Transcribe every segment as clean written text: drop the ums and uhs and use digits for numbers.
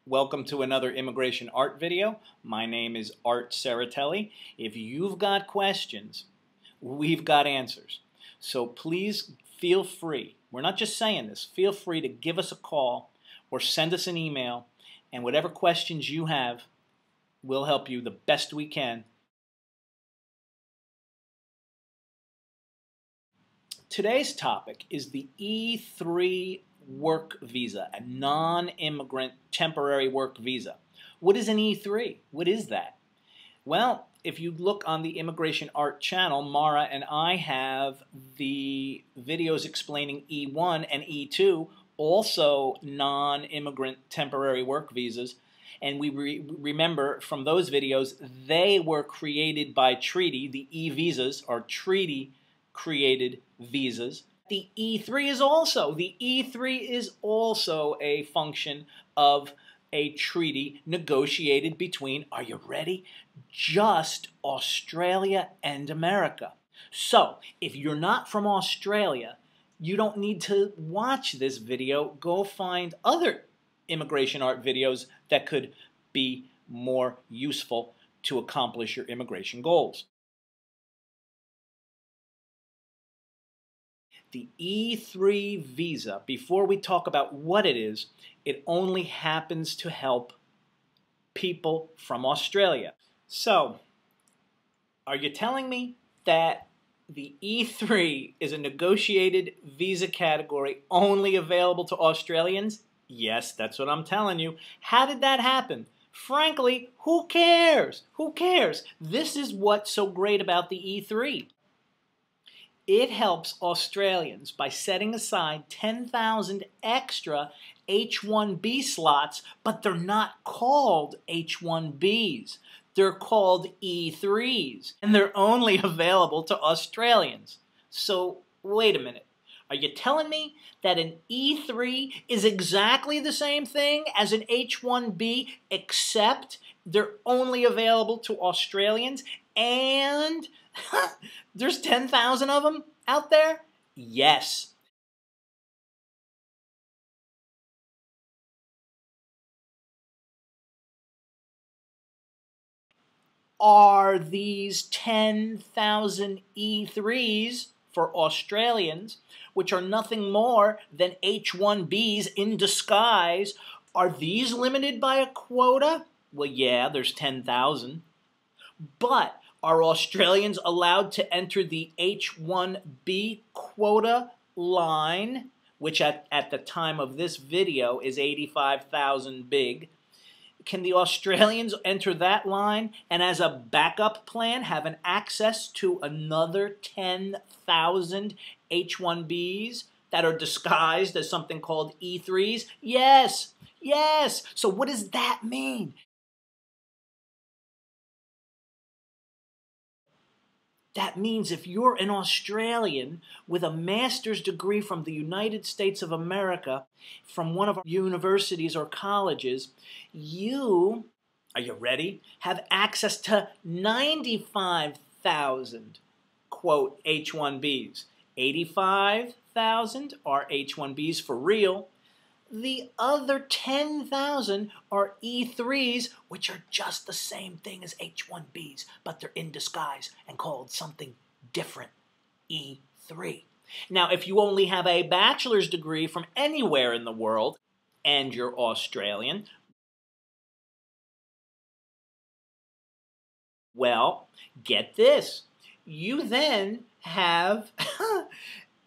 Welcome to another immigration art video. My name is Art Serratelli. If you've got questions, we've got answers. So please feel free. We're not just saying this. Feel free to give us a call or send us an email, and whatever questions you have, we'll help you the best we can. Today's topic is the E-3 work visa, a non-immigrant temporary work visa. What is an E-3? What is that? Well, if you look on the Immigration Art channel, Mara and I have the videos explaining E-1 and E-2, also non-immigrant temporary work visas. And we remember from those videos, they were created by treaty. The E-visas are treaty-created visas. The E-3 is also a function of a treaty negotiated between, are you ready? Just Australia and America. So, if you're not from Australia, you don't need to watch this video. Go find other immigration art videos that could be more useful to accomplish your immigration goals. The E-3 visa, before we talk about what it is, it only happens to help people from Australia. So, are you telling me that the E-3 is a negotiated visa category only available to Australians? Yes, that's what I'm telling you. How did that happen? Frankly, who cares? Who cares? This is what's so great about the E-3. It helps Australians by setting aside 10,000 extra H-1B slots, but they're not called H-1Bs. They're called E-3s, and they're only available to Australians. So, wait a minute. Are you telling me that an E-3 is exactly the same thing as an H-1B, except they're only available to Australians, and there's 10,000 of them out there? Yes. Are these 10,000 E-3s for Australians, which are nothing more than H-1Bs in disguise, are these limited by a quota? Well, yeah, there's 10,000. But are Australians allowed to enter the H-1B quota line, which at the time of this video is 85,000 big? Can the Australians enter that line and as a backup plan have an access to another 10,000 H-1Bs that are disguised as something called E-3s? Yes, yes. So what does that mean? That means if you're an Australian with a master's degree from the United States of America, from one of our universities or colleges, you, are you ready, have access to 95,000, quote, H-1Bs. 85,000 are H-1Bs for real. The other 10,000 are E-3s, which are just the same thing as H-1Bs, but they're in disguise and called something different, E-3. Now, if you only have a bachelor's degree from anywhere in the world, and you're Australian, well, get this. You then have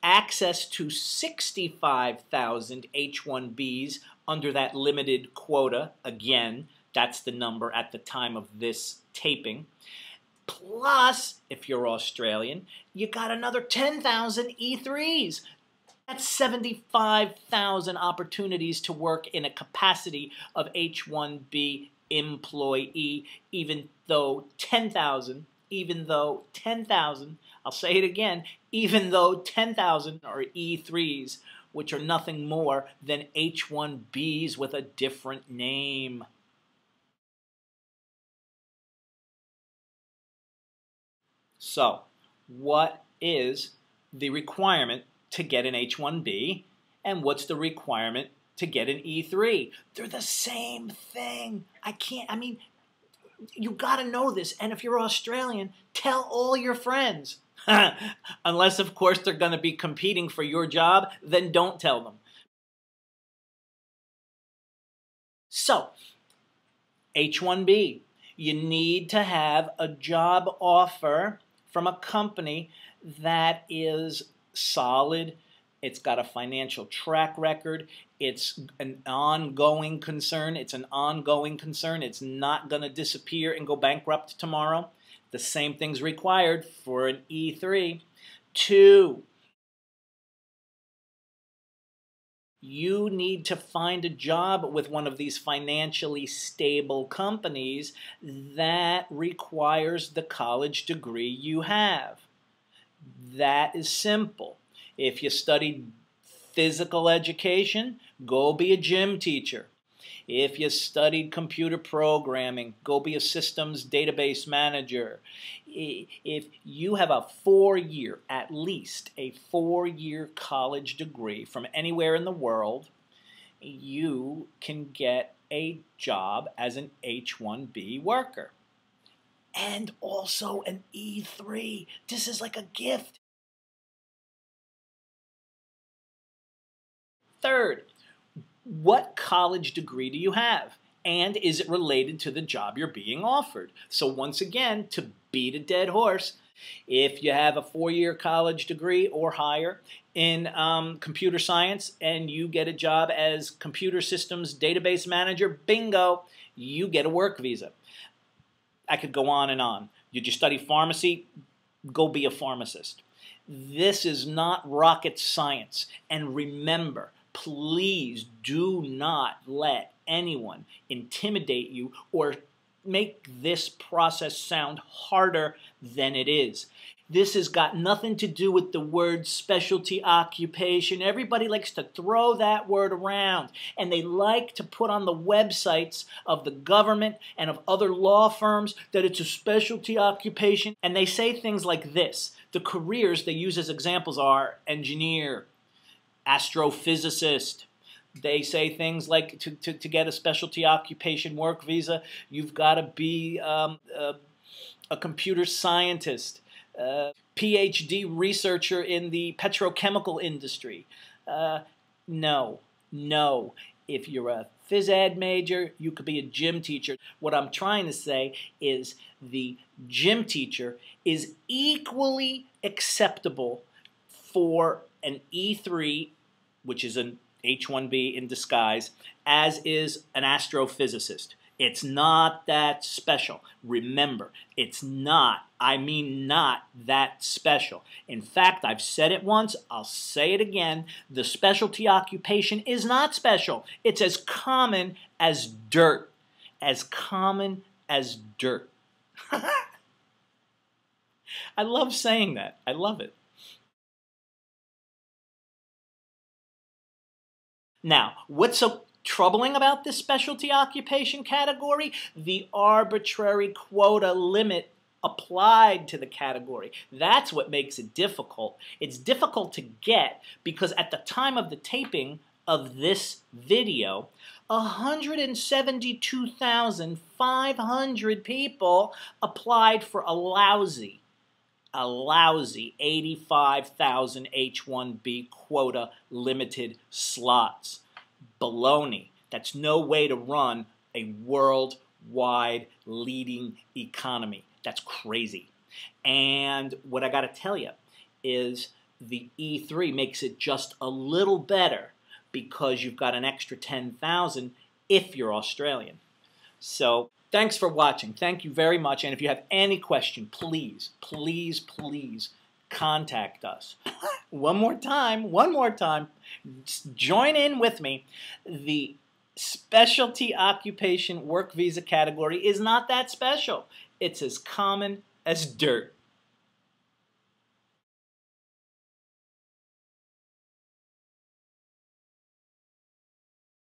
access to 65,000 H-1Bs under that limited quota. Again, that's the number at the time of this taping. Plus, if you're Australian, you got another 10,000 E-3s. That's 75,000 opportunities to work in a capacity of H-1B employee, even though 10,000, I'll say it again, even though 10,000 are E-3s, which are nothing more than H-1Bs with a different name. So, what is the requirement to get an H-1B, and what's the requirement to get an E-3. They're the same thing. You got to know this. And if you're Australian, tell all your friends. Unless, of course, they're going to be competing for your job, then don't tell them. So, H-1B. You need to have a job offer from a company that is solid. It's got a financial track record. It's an ongoing concern. It's not going to disappear and go bankrupt tomorrow. The same thing's required for an E-3. 2, you need to find a job with one of these financially stable companies that requires the college degree you have. That is simple. If you studied physical education, go be a gym teacher. If you studied computer programming, go be a systems database manager. If you have a 4-year, at least a 4-year college degree from anywhere in the world, you can get a job as an H-1B worker. And also an E-3. This is like a gift. 3rd, what college degree do you have? And is it related to the job you're being offered? So once again, to beat a dead horse, if you have a 4-year college degree or higher in computer science and you get a job as computer systems database manager, bingo, you get a work visa. I could go on and on. Did you study pharmacy? Go be a pharmacist. This is not rocket science. And remember, please do not let anyone intimidate you or make this process sound harder than it is. This has got nothing to do with the word specialty occupation. Everybody likes to throw that word around, and they like to put on the websites of the government and of other law firms that it's a specialty occupation, and they say things like this. The careers they use as examples are engineer, astrophysicist. They say things like to get a specialty occupation work visa, you've got to be a computer scientist, PhD researcher in the petrochemical industry. No. If you're a phys ed major, you could be a gym teacher. What I'm trying to say is the gym teacher is equally acceptable for an E-3, which is an H-1B in disguise, as is an astrophysicist. It's not that special. Remember, it's not, I mean not that special. In fact, I've said it once, I'll say it again, the specialty occupation is not special. It's as common as dirt. As common as dirt. I love saying that. I love it. Now, what's so troubling about this specialty occupation category? The arbitrary quota limit applied to the category. That's what makes it difficult. It's difficult to get because at the time of the taping of this video, 172,500 people applied for a lousy 85,000 H-1B quota limited slots. Baloney. That's no way to run a worldwide leading economy. That's crazy. And what I got to tell you is the E-3 makes it just a little better because you've got an extra 10,000 if you're Australian. So thanks for watching. Thank you very much. And if you have any question, please, please, please contact us. One more time. Join in with me. The specialty occupation work visa category is not that special. It's as common as dirt.